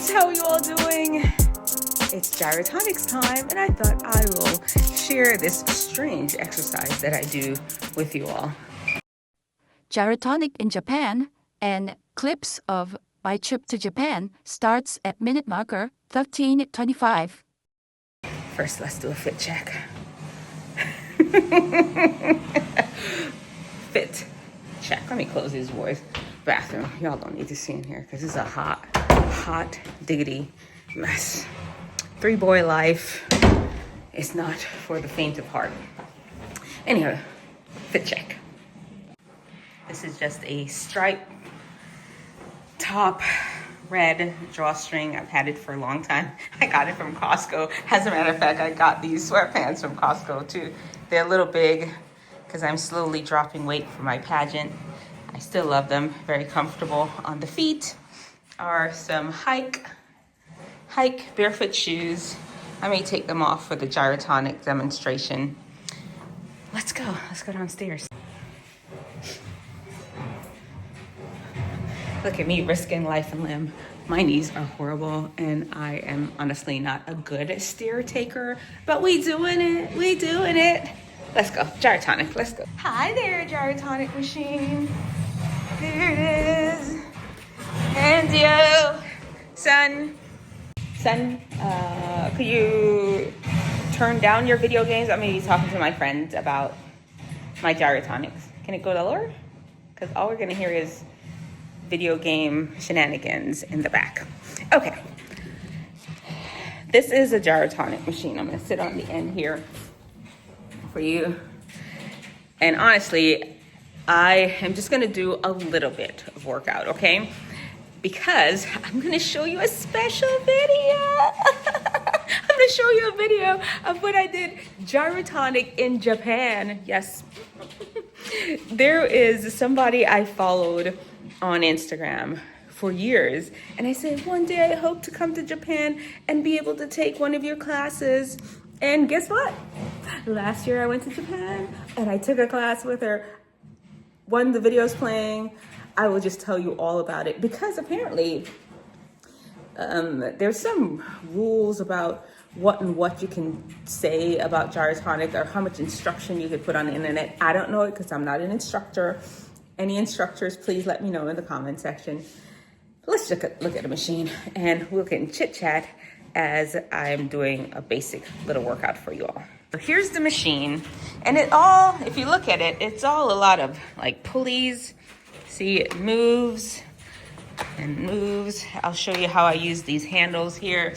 loves, how are you all doing? It's Gyrotonics time, and I thought I will share this strange exercise that I do with you all. Gyrotonic in Japan and clips of my trip to Japan starts at minute marker 13:25. First, let's do a fit check. Fit check. Let me close these boys' bathroom. Y'all don't need to see in here because it's a hot diggity mess. 3-boy life is not for the faint of heart. Anyhow, fit check. This is just a stripe top, red drawstring. I've had it for a long time. I got it from Costco. As a matter of fact, I got these sweatpants from Costco too. They're a little big because I'm slowly dropping weight for my pageant. I still love them. Very comfortable on the feet. Are some hike barefoot shoes. I may take them off for the Gyrotonic demonstration. Let's go downstairs. Look at me risking life and limb. My knees are horrible and I am honestly not a good stair taker, but we doing it. Let's go, Gyrotonic, let's go. Hi there, Gyrotonic machine. There it is. And yo, son, could you turn down your video games? I'm gonna be talking to my friends about my Gyrotonics. Can it go lower? Because all we're gonna hear is video game shenanigans in the back. Okay. This is a Gyrotonic machine. I'm gonna sit on the end here for you. And honestly, I am just gonna do a little bit of workout, okay? Because I'm gonna show you a special video. I'm gonna show you a video of when I did Gyrotonic in Japan. Yes. There is somebody I followed on Instagram for years, and I said, one day I hope to come to Japan and be able to take one of your classes. And guess what? Last year I went to Japan and I took a class with her. When the video's playing, I will just tell you all about it, because apparently there's some rules about what you can say about Gyrotonic, or how much instruction you could put on the internet. I don't know it because I'm not an instructor. Any instructors, please let me know in the comment section. Let's look at the machine and we can chit chat as I'm doing a basic little workout for you all. So here's the machine, and it all, if you look at it, it's all a lot of like pulleys. See, it moves and moves. I'll show you how I use these handles here.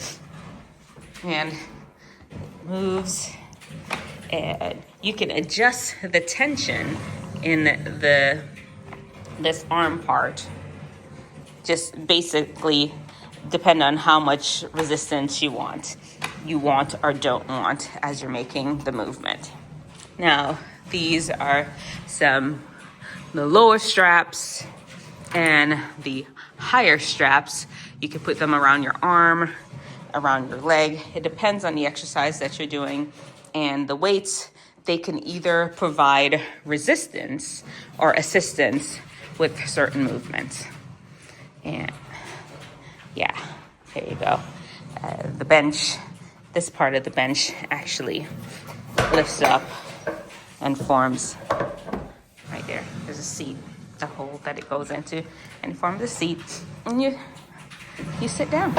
And it moves. And you can adjust the tension in this arm part. Just basically depend on how much resistance you want or don't want as you're making the movement. Now, these are the lower straps and the higher straps. You can put them around your arm, around your leg. It depends on the exercise that you're doing. And the weights, they can either provide resistance or assistance with certain movements. And yeah, there you go. The bench, this part of the bench actually lifts up and forms right there. There's a seat, a hole that it goes into, and forms a seat. And you sit down.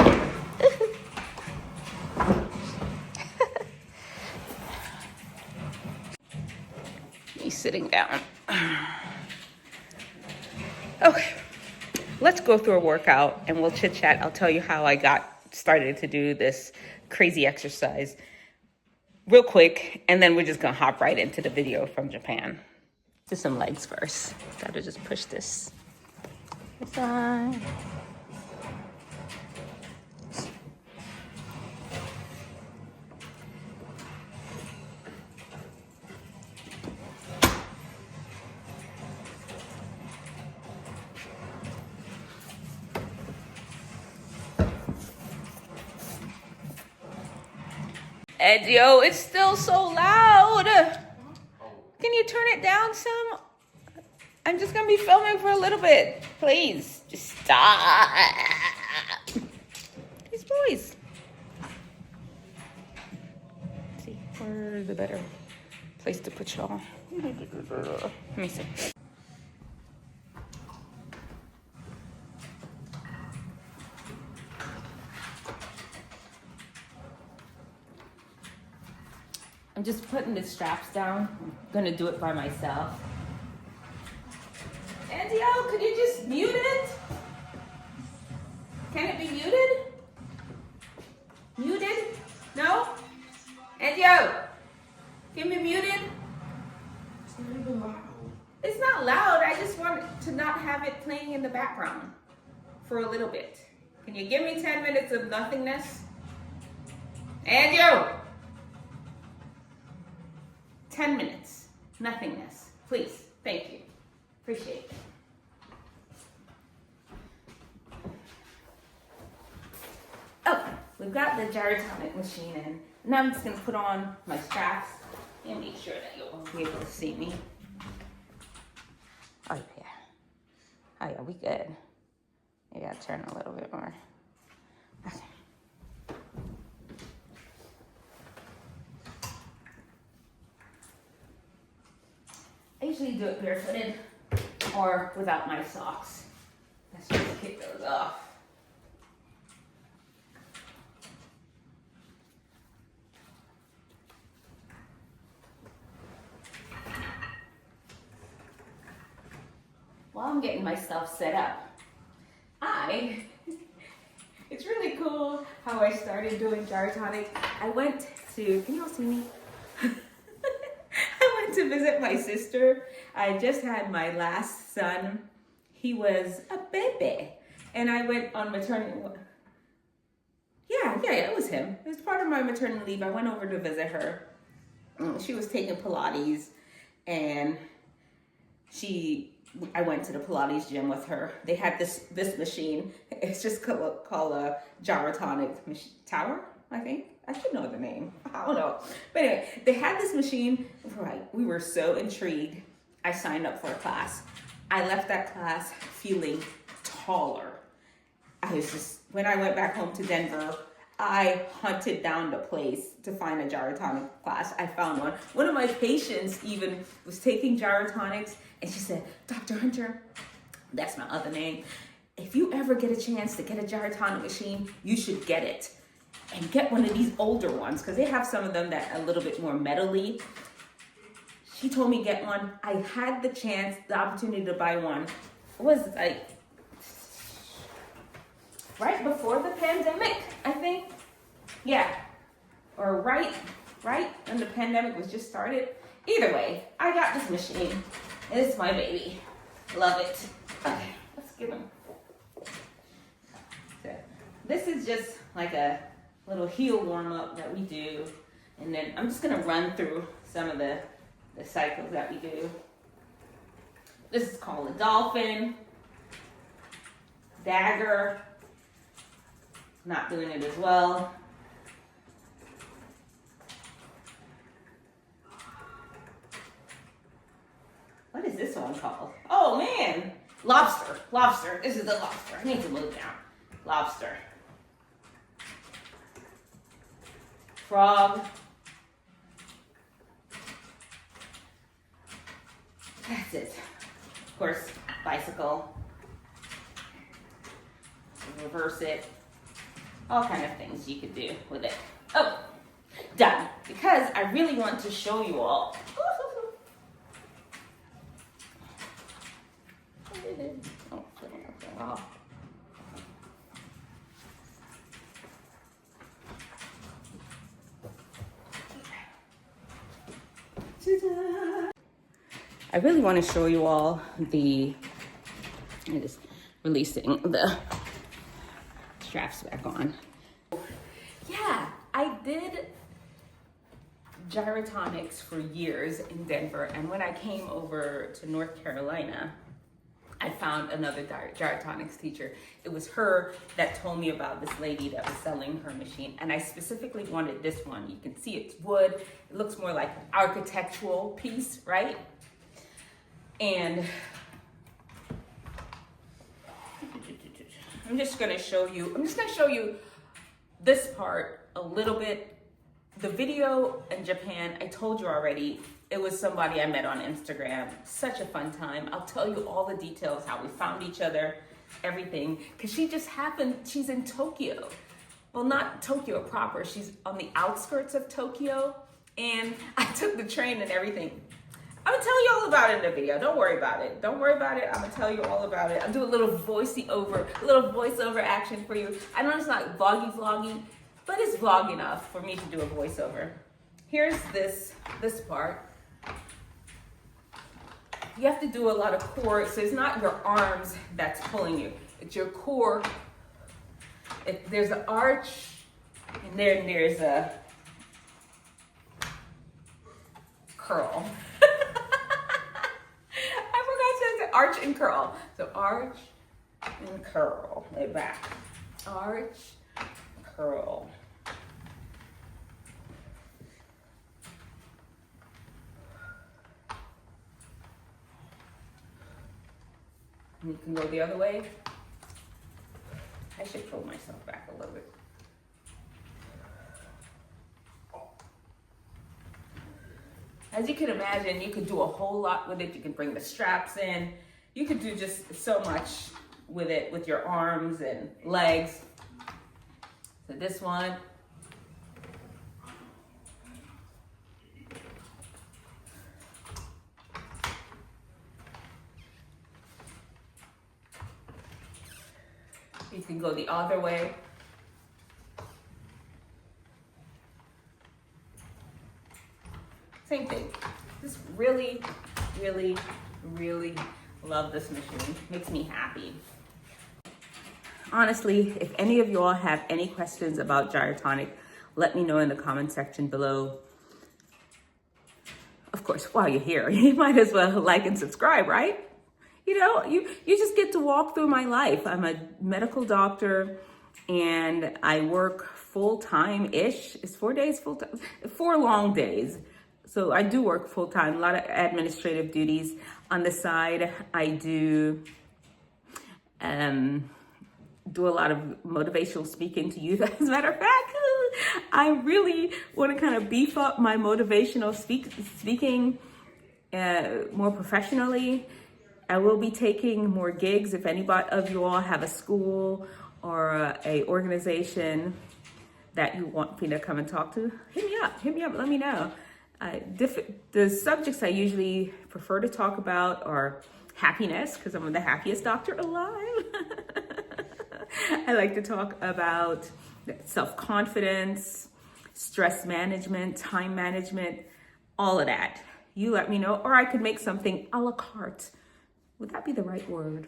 Me sitting down. Okay, let's go through a workout and we'll chit chat. I'll tell you how I got started to do this crazy exercise real quick, and then we're just gonna hop right into the video from Japan. Do some legs first. Gotta just push this aside. And yo, it's still so loud. Can you turn it down some? I'm just gonna be filming for a little bit. Please, just stop. better place to put y'all. Let me see. I'm just putting the straps down. I'm gonna do it by myself. Andio, could you just mute it? Can it be muted? Muted? No? Andio, can we mute it? It's not even loud. It's not loud. I just want to not have it playing in the background for a little bit. Can you give me 10 minutes of nothingness? Andio! 10 minutes, nothingness, please. Thank you. Appreciate it. Oh, we've got the gyrotonic machine in. Now I'm just gonna put on my straps and make sure that you'll be able to see me. Oh yeah. Oh yeah, we good. Maybe I'll turn a little bit more. Okay. I usually do it barefooted or without my socks. Let's just kick those off. While I'm getting myself set up, it's really cool how I started doing gyrotonic. I went to, can you all see me? I went to visit my sister. I just had my last son. He was a baby. And I went on maternity. Yeah, it was him. It was part of my maternity leave. I went over to visit her. She was taking Pilates, and I went to the Pilates gym with her. They had this machine. It's just called a Gyrotonic tower, I think. I should know the name. I don't know. But anyway, they had this machine. Right. We were so intrigued. I signed up for a class. I left that class feeling taller. When I went back home to Denver, I hunted down the place to find a gyrotonic class. I found one. One of my patients even was taking gyrotonics, and she said, Dr. Hunter, that's my other name, if you ever get a chance to get a gyrotonic machine, you should get it. And get one of these older ones, because they have some of them that are a little bit more metally. She told me get one. I had the opportunity to buy one. It was like right before the pandemic, I think. Yeah, or right when the pandemic was just started. Either way, I got this machine. It's my baby. Love it. Okay, let's give him. So, this is just like a little heel warm up that we do. And then I'm just gonna run through some of the cycles that we do. This is called a dolphin, dagger, not doing it as well. What is this one called? Oh man, lobster. This is the lobster. I need to move down. Lobster. Frog. That's it. Of course, bicycle. Reverse it. All kind of things you could do with it. Oh, done. Because I really want to show you all. Oh, I really want to show you all I'm just releasing the straps back on. Yeah, I did gyrotonics for years in Denver, and when I came over to North Carolina, I found another gyrotonics teacher. It was her that told me about this lady that was selling her machine, and I specifically wanted this one. You can see it's wood. It looks more like an architectural piece, right? And I'm just gonna show you this part a little bit The video in Japan, I told you already, it was somebody I met on Instagram. Such a fun time. I'll tell you all the details, how we found each other, everything. Because she's in Tokyo. Well, not Tokyo proper. She's on the outskirts of Tokyo. And I took the train and everything. I'm gonna tell you all about it in the video. Don't worry about it. Don't worry about it. I'm gonna tell you all about it. I'll do a little voiceover action for you. I know it's not vloggy, but it's vlog enough for me to do a voiceover. Here's this part. You have to do a lot of core, so it's not your arms that's pulling you. It's your core. There's an arch, and then there's a curl. I forgot to say arch and curl. So arch and curl. Lay back. Arch, curl. And you can go the other way. I should pull myself back a little bit. As you can imagine, you could do a whole lot with it. You can bring the straps in. You could do just so much with it, with your arms and legs. So this one. You can go the other way. Same thing. Just really, really, really love this machine. Makes me happy. Honestly, if any of you all have any questions about Gyrotonic, let me know in the comment section below. Of course, while you're here, you might as well like and subscribe, right? You know, you just get to walk through my life. I'm a medical doctor and I work full-time-ish. It's 4 days full-time, 4 long days. So I do work full-time, a lot of administrative duties. On the side, I do a lot of motivational speaking to youth. As a matter of fact, I really want to kind of beef up my motivational speaking more professionally. I will be taking more gigs. If anybody of you all have a school or a organization that you want me to come and talk to, hit me up, let me know. The subjects I usually prefer to talk about are happiness, because I'm the happiest doctor alive. I like to talk about self-confidence, stress management, time management, all of that. You let me know, or I could make something a la carte. Would that be the right word?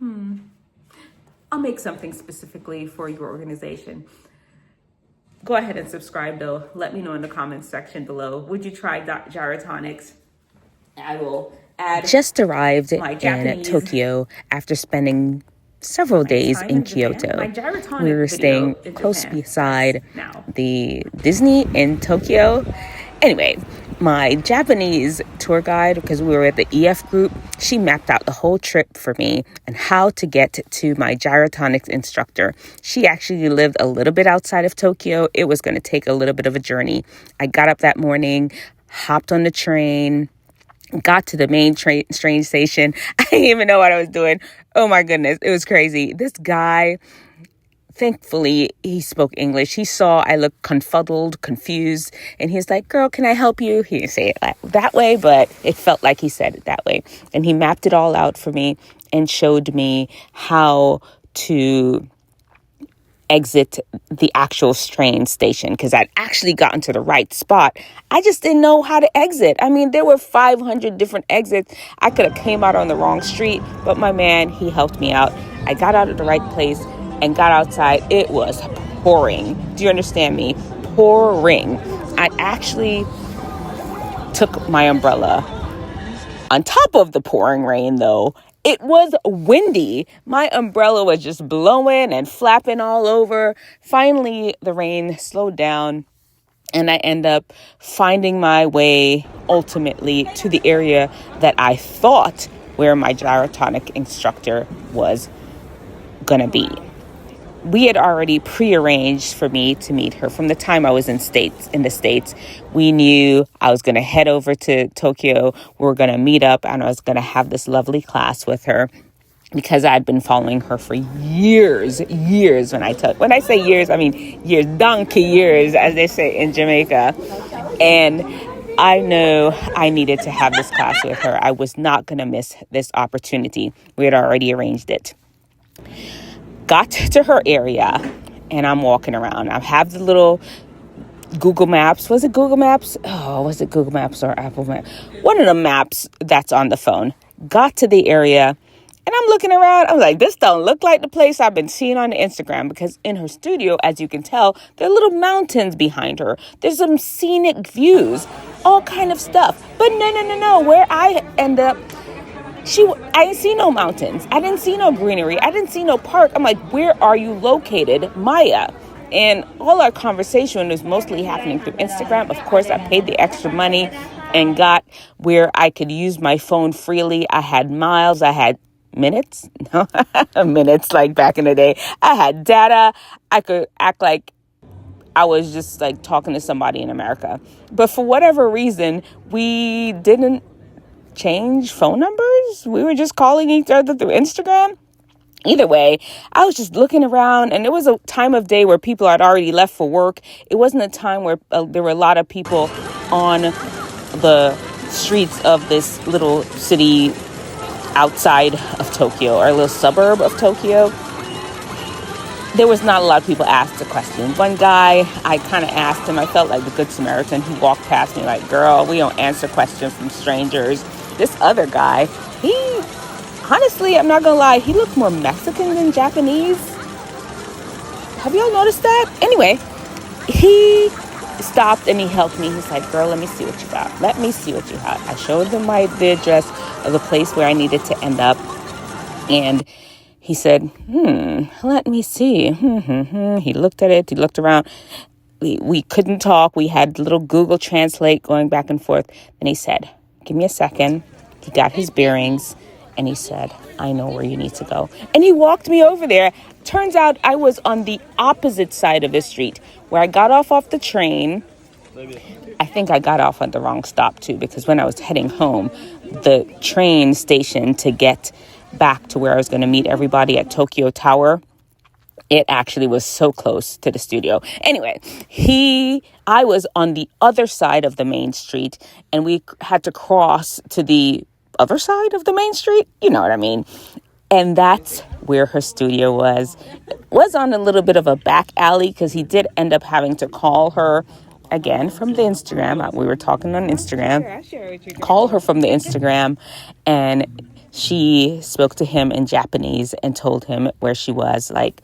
I'll make something specifically for your organization. Go ahead and subscribe though. Let me know in the comments section below. Would you try Gyrotonics? I will add. Just arrived in Tokyo after spending several days in Kyoto. We were staying close beside the Disney in Tokyo. Anyway, my Japanese tour guide, because we were at the EF group, she mapped out the whole trip for me and how to get to my Gyrotonics instructor. She actually lived a little bit outside of Tokyo. It was going to take a little bit of a journey. I got up that morning, hopped on the train, got to the main train station. I didn't even know what I was doing. Oh my goodness, it was crazy. This guy, thankfully, he spoke English. He saw I looked confuddled, confused, and he's like, "Girl, can I help you?" He didn't say it that way, but it felt like he said it that way. And he mapped it all out for me and showed me how to exit the actual train station, because I'd actually gotten to the right spot. I just didn't know how to exit. I mean, there were 500 different exits. I could have came out on the wrong street, but my man, he helped me out. I got out at the right place and got outside. It was pouring. Do you understand me? Pouring. I actually took my umbrella. On top of the pouring rain, though, it was windy. My umbrella was just blowing and flapping all over. Finally, the rain slowed down, and I end up finding my way ultimately to the area that I thought where my Gyrotonic instructor was gonna be. we had already prearranged for me to meet her from the time I was in the States. We knew I was going to head over to Tokyo. We were going to meet up and I was going to have this lovely class with her because I'd been following her for years. When I say years, I mean years, donkey years, as they say in Jamaica. And I know I needed to have this class with her. I was not going to miss this opportunity. We had already arranged it. Got to her area and I'm walking around. I have the little Google Maps. Was it Google Maps? Oh, was it Google Maps or Apple Maps? One of the maps that's on the phone. Got to the area and I'm looking around. I'm like, this don't look like the place I've been seeing on Instagram, because in her studio, as you can tell, there are little mountains behind her. There's some scenic views, all kind of stuff. But no. Where I end up, I didn't see no mountains. I didn't see no greenery. I didn't see no park. I'm like, where are you located, Maya? And all our conversation was mostly happening through Instagram. Of course, I paid the extra money and got where I could use my phone freely. I had miles. I had minutes. No, minutes like back in the day. I had data. I could act like I was just like talking to somebody in America. But for whatever reason, we didn't change phone numbers. We were just calling each other through Instagram. Either way, I was just looking around, and it was a time of day where people had already left for work. It wasn't a time where there were a lot of people on the streets of this little city outside of Tokyo, or a little suburb of Tokyo. There was not a lot of people asked the question. One guy, I kind of asked him, I felt like the Good Samaritan. He walked past me like, girl, we don't answer questions from strangers. This other guy, honestly, I'm not going to lie, he looked more Mexican than Japanese. Have y'all noticed that? Anyway, he stopped and he helped me. He's like, girl, let me see what you got. Let me see what you have. I showed him the address of the place where I needed to end up. And he said, let me see. He looked at it. He looked around. We couldn't talk. We had little Google Translate going back and forth. Then he said, give me a second. He got his bearings. And he said, I know where you need to go. And he walked me over there. Turns out I was on the opposite side of the street where I got off the train. I think I got off at the wrong stop, too, because when I was heading home, the train station to get back to where I was going to meet everybody at Tokyo Tower, it actually was so close to the studio. Anyway, I was on the other side of the main street, and we had to cross to the other side of the main street, you know what I mean? And that's where her studio was. It was on a little bit of a back alley, because he did end up having to call her again from the Instagram. We were talking on Instagram. Call her from the Instagram, and she spoke to him in Japanese and told him where she was. Like,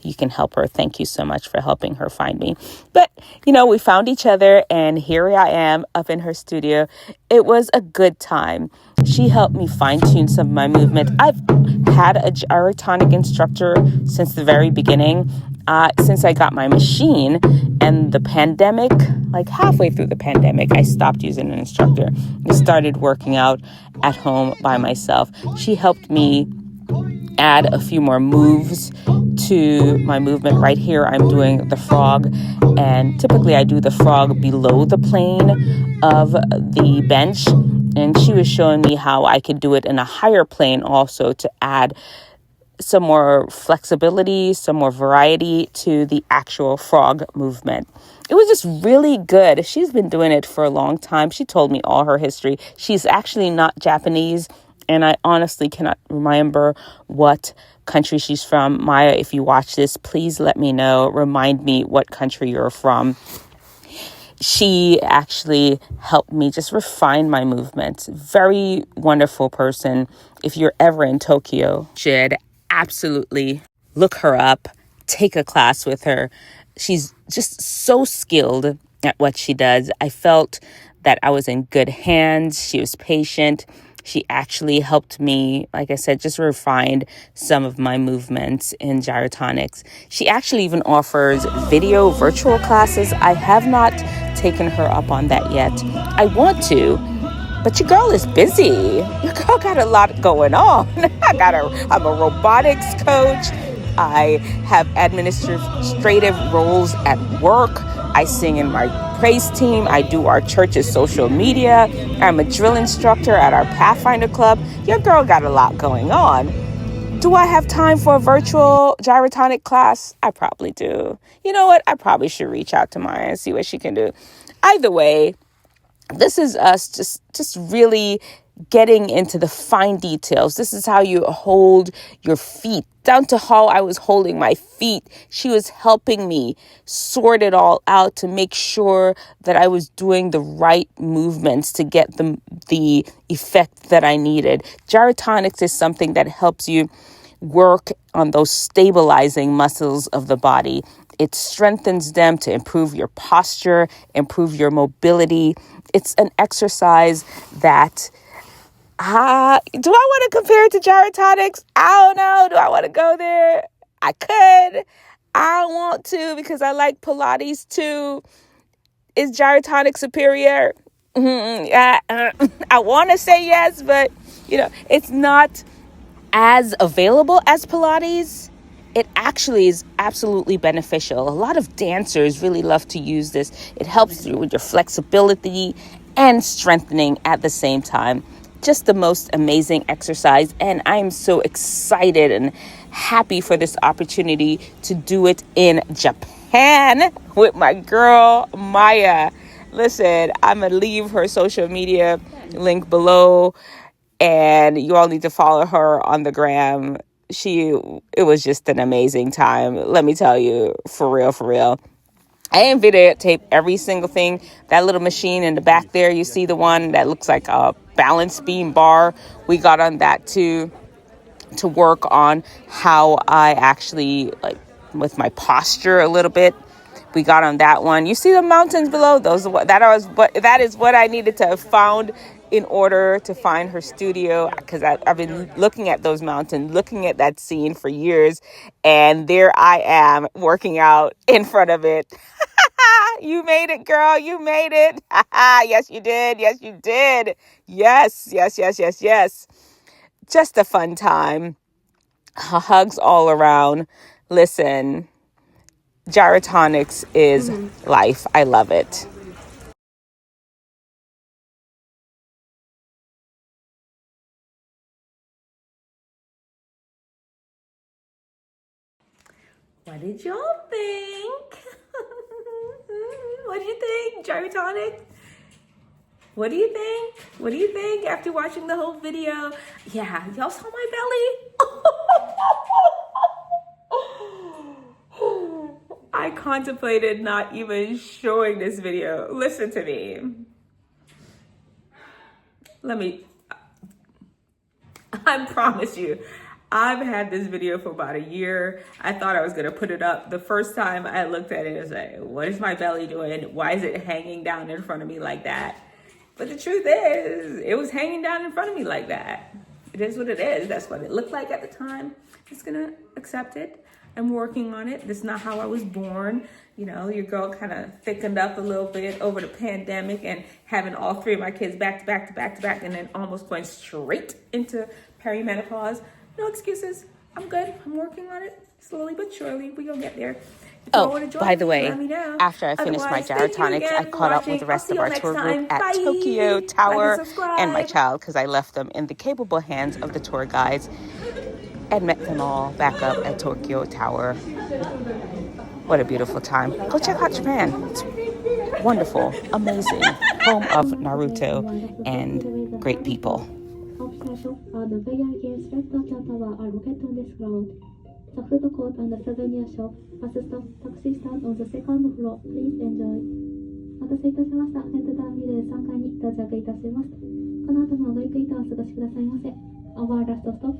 you can help her. Thank you so much for helping her find me. But, we found each other, and here I am up in her studio. It was a good time. She helped me fine-tune some of my movement. I've had a gyrotonic instructor since the very beginning, since I got my machine. And the pandemic, like halfway through the pandemic, I stopped using an instructor and started working out at home by myself. She helped me add a few more moves to my movement. Right here, I'm doing the frog, and typically I do the frog below the plane of the bench, and she was showing me how I could do it in a higher plane also to add some more flexibility, some more variety to the actual frog movement. It was just really good. She's been doing it for a long time. She told me all her history. She's actually not Japanese, and I honestly cannot remember what country she's from. Maya, if you watch this, please let me know. Remind me what country you're from. She actually helped me just refine my movements. Very wonderful person. If you're ever in Tokyo, should absolutely look her up, take a class with her. She's just so skilled at what she does. I felt that I was in good hands. She was patient. She actually helped me, like I said, just refine some of my movements in gyrotonics. She actually even offers video virtual classes. I have not taken her up on that yet. I want to, but your girl is busy. Your girl got a lot going on. I'm a robotics coach. I have administrative roles at work. I sing in my praise team. I do our church's social media. I'm a drill instructor at our Pathfinder Club. Your girl got a lot going on. Do I have time for a virtual gyrotonic class? I probably do. You know what? I probably should reach out to Maya and see what she can do. Either way, this is us just really getting into the fine details. This is how you hold your feet, down to how I was holding my feet. She was helping me sort it all out to make sure that I was doing the right movements to get the effect that I needed. Gyrotonics is something that helps you work on those stabilizing muscles of the body. It strengthens them to improve your posture, improve your mobility. It's an exercise that, do I want to compare it to gyrotonics? I don't know. Do I want to go there? I could. I don't want to because I like Pilates too. Is gyrotonic superior? I want to say yes, but it's not as available as Pilates. It actually is absolutely beneficial. A lot of dancers really love to use this. It helps you with your flexibility and strengthening at the same time. Just the most amazing exercise. And I'm so excited and happy for this opportunity to do it in Japan with my girl, Maya. Listen, I'm going to leave her social media link below. And you all need to follow her on the gram. It was just an amazing time. Let me tell you, for real. I didn't videotape every single thing. That little machine in the back there, you see the one that looks like a balance beam bar. We got on that too, to work on how I actually, with my posture a little bit. We got on that one. You see the mountains below? That is what I needed to have found in order to find her studio, because I've been looking at those mountains, looking at that scene for years, and there I am working out in front of it. You made it, girl. You made it. Yes, you did. Yes, you did. Yes. Just a fun time. Hugs all around. Listen, gyrotonics is life. I love it. What did y'all think? What do you think, Gyrotonic? What do you think? What do you think after watching the whole video? Yeah, y'all saw my belly? I contemplated not even showing this video. Listen to me. I promise you, I've had this video for about a year. I thought I was gonna put it up. The first time I looked at it, I was like, what is my belly doing? Why is it hanging down in front of me like that? But the truth is, it was hanging down in front of me like that. It is what it is. That's what it looked like at the time. Just gonna accept it. I'm working on it. This is not how I was born. Your girl kind of thickened up a little bit over the pandemic and having all three of my kids back to back, and then almost going straight into perimenopause. No excuses. I'm good. I'm working on it slowly but surely. We're going to get there. Oh, by the way, after I finished my gyrotonics, I caught up with the rest of our tour group at Tokyo Tower and my child, because I left them in the capable hands of the tour guides, and met them all back up at Tokyo Tower. What a beautiful time. Go check out Japan. It's wonderful, amazing, home of Naruto and great people. The Vegas Games Red Tower are located on this ground. The food court and the souvenir shop, bus stop, taxi stand on the second floor. Please enjoy. お待たせいたしました。セントターミネル3階に到着いたします。この後もごゆっくりとお過ごしくださいませ。Our last stop